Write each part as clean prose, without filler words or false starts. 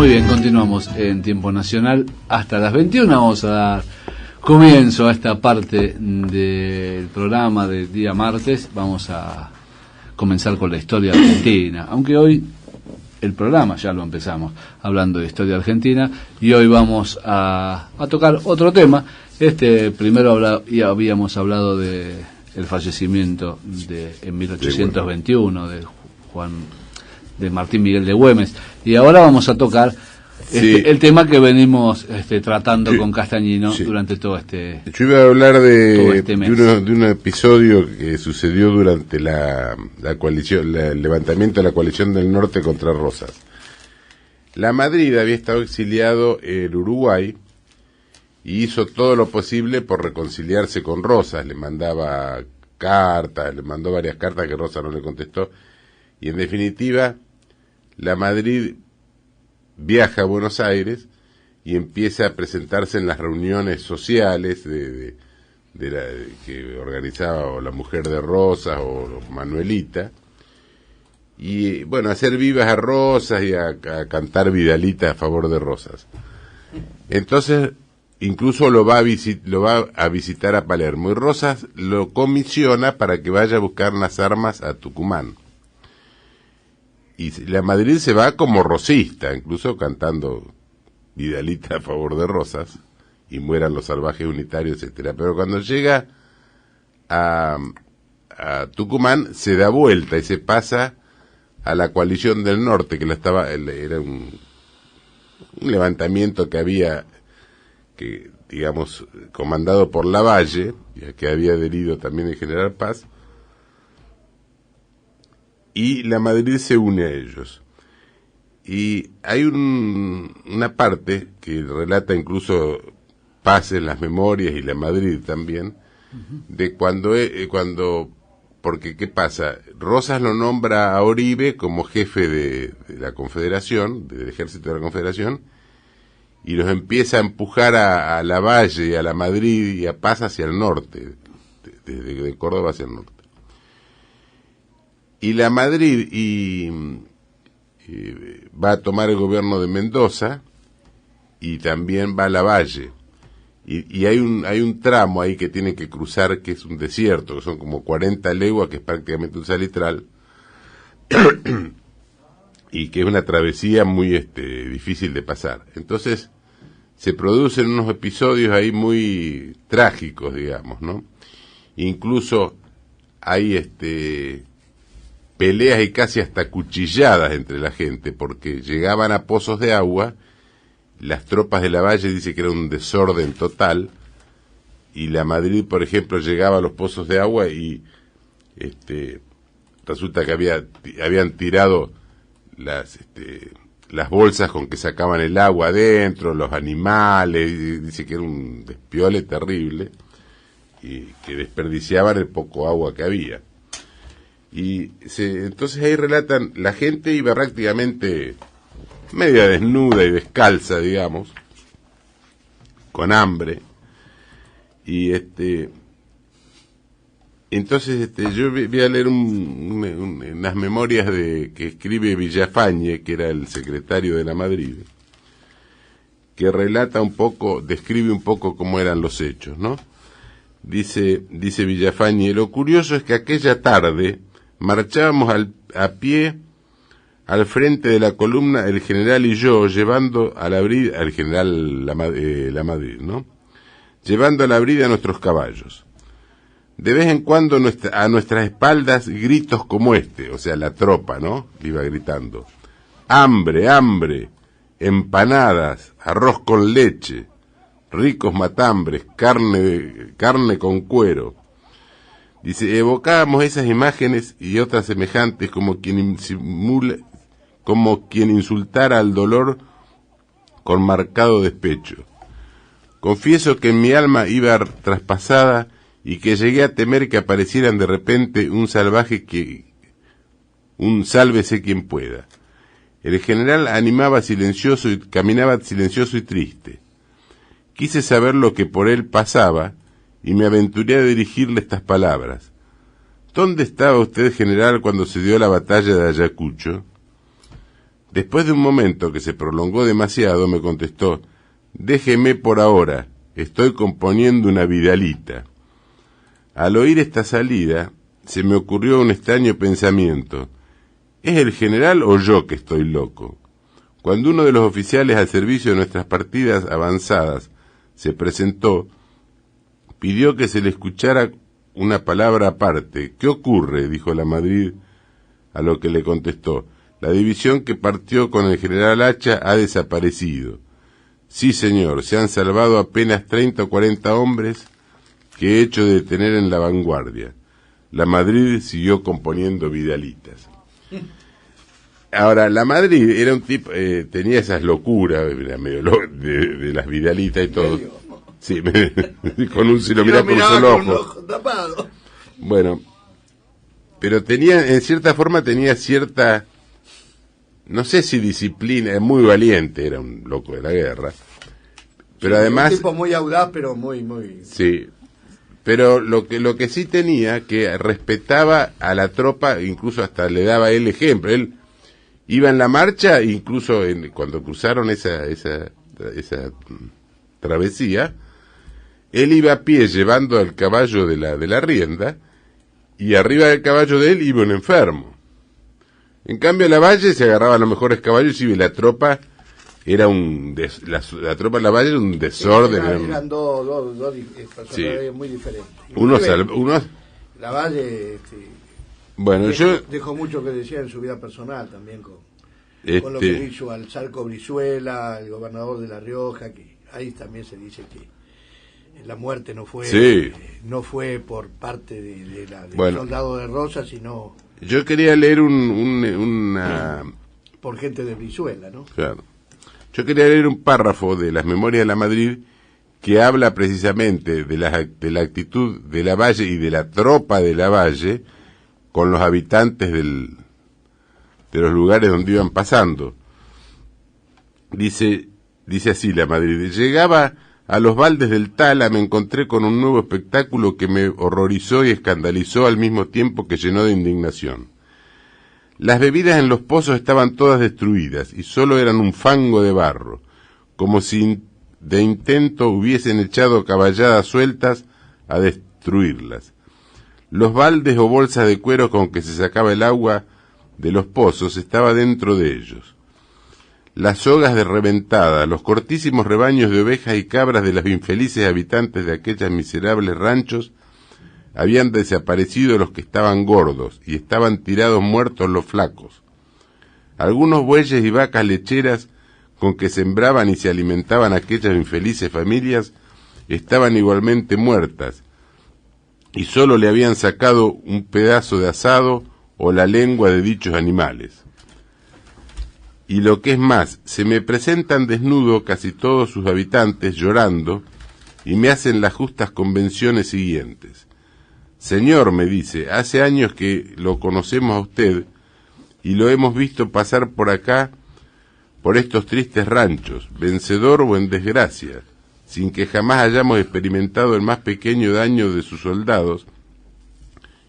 Muy bien, continuamos en Tiempo Nacional hasta las 21. Vamos a dar comienzo a esta parte del programa del día martes. Vamos a comenzar con la historia argentina, aunque hoy el programa ya lo empezamos hablando de historia argentina y hoy vamos a tocar otro tema. Primero ya habíamos hablado de el fallecimiento en 1821 de Martín Miguel de Güemes, y ahora vamos a tocar el tema que venimos tratando con Castañino durante todo este. Yo iba a hablar de un episodio que sucedió durante la coalición, el levantamiento de la coalición del norte contra Rosas. La Madrid había estado exiliado en Uruguay y hizo todo lo posible por reconciliarse con Rosas. Le mandaba cartas, le mandó varias cartas que Rosas no le contestó, y en definitiva la Madrid viaja a Buenos Aires y empieza a presentarse en las reuniones sociales que organizaba la mujer de Rosas o Manuelita, y bueno, a hacer vivas a Rosas y a cantar Vidalita a favor de Rosas. Entonces incluso lo va a visitar a Palermo, y Rosas lo comisiona para que vaya a buscar las armas a Tucumán. Y la Madrid se va como rosista, incluso cantando Vidalita a favor de Rosas, y mueran los salvajes unitarios, etcétera. Pero cuando llega a Tucumán, se da vuelta y se pasa a la coalición del norte, que era un levantamiento que había, digamos, comandado por Lavalle, que había adherido también el general Paz, y la Madrid se une a ellos. Y hay una parte que relata incluso Paz en las memorias, y la Madrid también, de cuando porque ¿qué pasa? Rosas lo nombra a Oribe como jefe de la Confederación, del ejército de la Confederación, y los empieza a empujar a Lavalle y a la Madrid y a Paz hacia el norte, de Córdoba hacia el norte. Y la Madrid va a tomar el gobierno de Mendoza, y también va a Lavalle. Y hay un tramo ahí que tienen que cruzar, que es un desierto, que son como 40 leguas, que es prácticamente un salitral, y que es una travesía muy difícil de pasar. Entonces se producen unos episodios ahí muy trágicos, digamos, ¿no? Incluso hay peleas y casi hasta cuchilladas entre la gente, porque llegaban a pozos de agua, las tropas de Lavalle dice que era un desorden total, y la Madrid, por ejemplo, llegaba a los pozos de agua y resulta que habían tirado las bolsas con que sacaban el agua adentro, los animales, y dice que era un despiole terrible, y que desperdiciaban el poco agua que había. Y entonces ahí relatan, la gente iba prácticamente media desnuda y descalza, digamos, con hambre, y entonces yo voy a leer unas memorias que escribe Villafañe, que era el secretario de la Madrid, que relata describe un poco cómo eran los hechos, ¿no? Dice Villafañe: lo curioso es que aquella tarde marchábamos a pie al frente de la columna, el general y yo, llevando a la brida, al general la Madrid, ¿no? Llevando a la brida nuestros caballos. De vez en cuando a nuestras espaldas gritos como o sea, la tropa, ¿no? Iba gritando: hambre, hambre, empanadas, arroz con leche, ricos matambres, carne con cuero. Dice, evocábamos esas imágenes y otras semejantes como quien insultara al dolor con marcado despecho. Confieso que en mi alma iba traspasada y que llegué a temer que aparecieran de repente un sálvese quien pueda. El general caminaba silencioso y triste. Quise saber lo que por él pasaba y me aventuré a dirigirle estas palabras: ¿dónde estaba usted, general, cuando se dio la batalla de Ayacucho? Después de un momento que se prolongó demasiado, me contestó: déjeme por ahora, estoy componiendo una vidalita. Al oír esta salida, se me ocurrió un extraño pensamiento. ¿Es el general o yo que estoy loco? Cuando uno de los oficiales al servicio de nuestras partidas avanzadas se presentó, pidió que se le escuchara una palabra aparte. ¿Qué ocurre?, dijo la Madrid, a lo que le contestó: la división que partió con el general Hacha ha desaparecido. Sí, señor, se han salvado apenas 30 o 40 hombres que he hecho detener en la vanguardia. La Madrid siguió componiendo vidalitas. Ahora, la Madrid era un tipo, tenía esas locuras, era medio de las vidalitas y todo. Sí, con un, si lo mirás por un solo ojo. Bueno, pero tenía, en cierta forma tenía cierta, no sé si disciplina, muy valiente, era un loco de la guerra, pero sí, además... Un tipo muy audaz, pero muy... Sí, pero lo que sí tenía, que respetaba a la tropa, incluso hasta le daba él ejemplo. Él iba en la marcha, incluso cuando cruzaron esa travesía, él iba a pie llevando al caballo de la rienda, y arriba del caballo de él iba un enfermo. En cambio, la Valle se agarraba a los mejores caballos y la tropa era la tropa de la Valle era un desorden. Eran dos personajes, sí, muy diferentes. La Valle bueno, dejó mucho que decir en su vida personal también con lo que hizo al Zarco Brizuela, el gobernador de La Rioja, que ahí también se dice que la muerte no fue por parte del soldado de Rosa, sino... Yo quería leer una... por gente de Brizuela, ¿no? Claro. Yo quería leer un párrafo de las Memorias de la Madrid que habla precisamente de la actitud de la Valle y de la tropa de la Valle con los habitantes de los lugares donde iban pasando. Dice así la Madrid: llegaba a los baldes del Tala, me encontré con un nuevo espectáculo que me horrorizó y escandalizó al mismo tiempo que llenó de indignación. Las bebidas en los pozos estaban todas destruidas y solo eran un fango de barro, como si de intento hubiesen echado caballadas sueltas a destruirlas. Los baldes o bolsas de cuero con que se sacaba el agua de los pozos estaba dentro de ellos. Las sogas de reventada, los cortísimos rebaños de ovejas y cabras de los infelices habitantes de aquellos miserables ranchos, habían desaparecido los que estaban gordos y estaban tirados muertos los flacos. Algunos bueyes y vacas lecheras con que sembraban y se alimentaban aquellas infelices familias estaban igualmente muertas, y sólo le habían sacado un pedazo de asado o la lengua de dichos animales. Y lo que es más, se me presentan desnudo casi todos sus habitantes llorando y me hacen las justas convenciones siguientes. Señor, me dice, hace años que lo conocemos a usted y lo hemos visto pasar por acá, por estos tristes ranchos, vencedor o en desgracia, sin que jamás hayamos experimentado el más pequeño daño de sus soldados,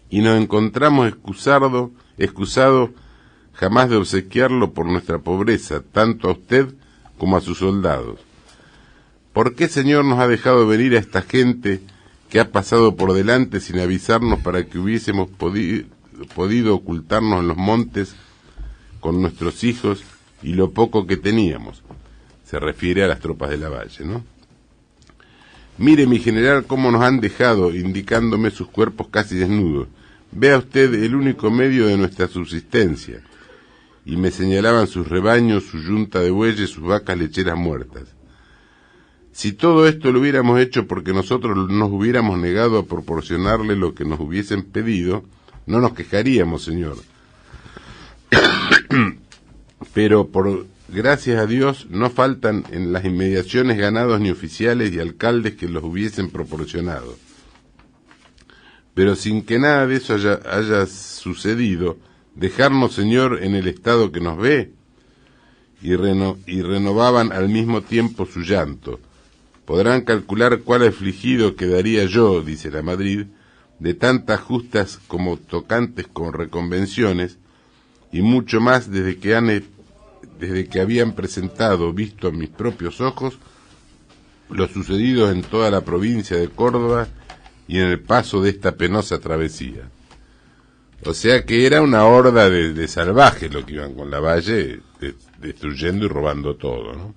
y nos encontramos excusado jamás de obsequiarlo por nuestra pobreza, tanto a usted como a sus soldados. ¿Por qué, señor, nos ha dejado venir a esta gente que ha pasado por delante sin avisarnos para que hubiésemos podido ocultarnos en los montes con nuestros hijos y lo poco que teníamos? Se refiere a las tropas de la Valle, ¿no? Mire, mi general, cómo nos han dejado, indicándome sus cuerpos casi desnudos. Vea usted el único medio de nuestra subsistencia. Y me señalaban sus rebaños, su yunta de bueyes, sus vacas lecheras muertas. Si todo esto lo hubiéramos hecho porque nosotros nos hubiéramos negado a proporcionarle lo que nos hubiesen pedido, no nos quejaríamos, señor. Pero gracias a Dios no faltan en las inmediaciones ganados ni oficiales y alcaldes que los hubiesen proporcionado. Pero sin que nada de eso haya sucedido, dejarnos, señor, en el estado que nos ve, y renovaban al mismo tiempo su llanto. Podrán calcular cuál afligido quedaría yo, dice la Madrid, de tantas justas como tocantes con reconvenciones, y mucho más desde que desde que habían visto a mis propios ojos, lo sucedido en toda la provincia de Córdoba y en el paso de esta penosa travesía. O sea que era una horda de salvajes lo que iban con la valle, destruyendo y robando todo, ¿no?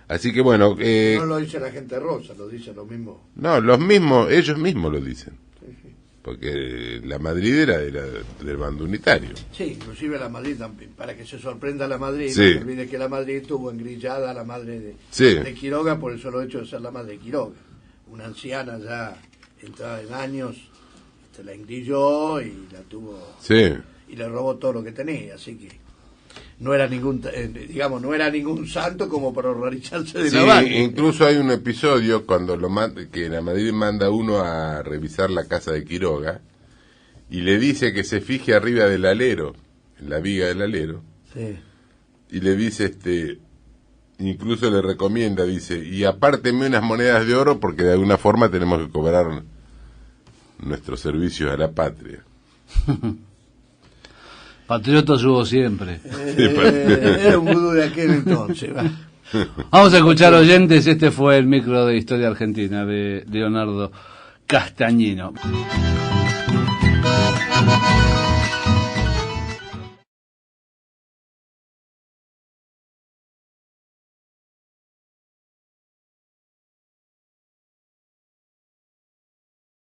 Así que bueno... no lo dice la gente rosa, lo dice lo mismo. No, ellos mismos lo dicen. Sí. Porque la Madrid era del bando unitario. Sí, inclusive la Madrid también, para que se sorprenda la Madrid, sí. No se olvide que la Madrid tuvo engrillada a la madre de Quiroga por el solo hecho de ser la madre de Quiroga. Una anciana ya entrada en años, la engrilló y la tuvo... Sí. Y le robó todo lo que tenía, así que... no era ningún santo como para horrorizarse de la valle. Incluso hay un episodio cuando que la Madrid manda uno a revisar la casa de Quiroga y le dice que se fije arriba del alero, en la viga del alero. Sí. Y le dice incluso le recomienda, dice, y apárteme unas monedas de oro porque de alguna forma tenemos que cobrar nuestros servicios a la patria. Patriotas hubo siempre. Era un vudú de aquel entonces. Vamos a escuchar, oyentes, este fue el micro de Historia Argentina de Leonardo Castañino.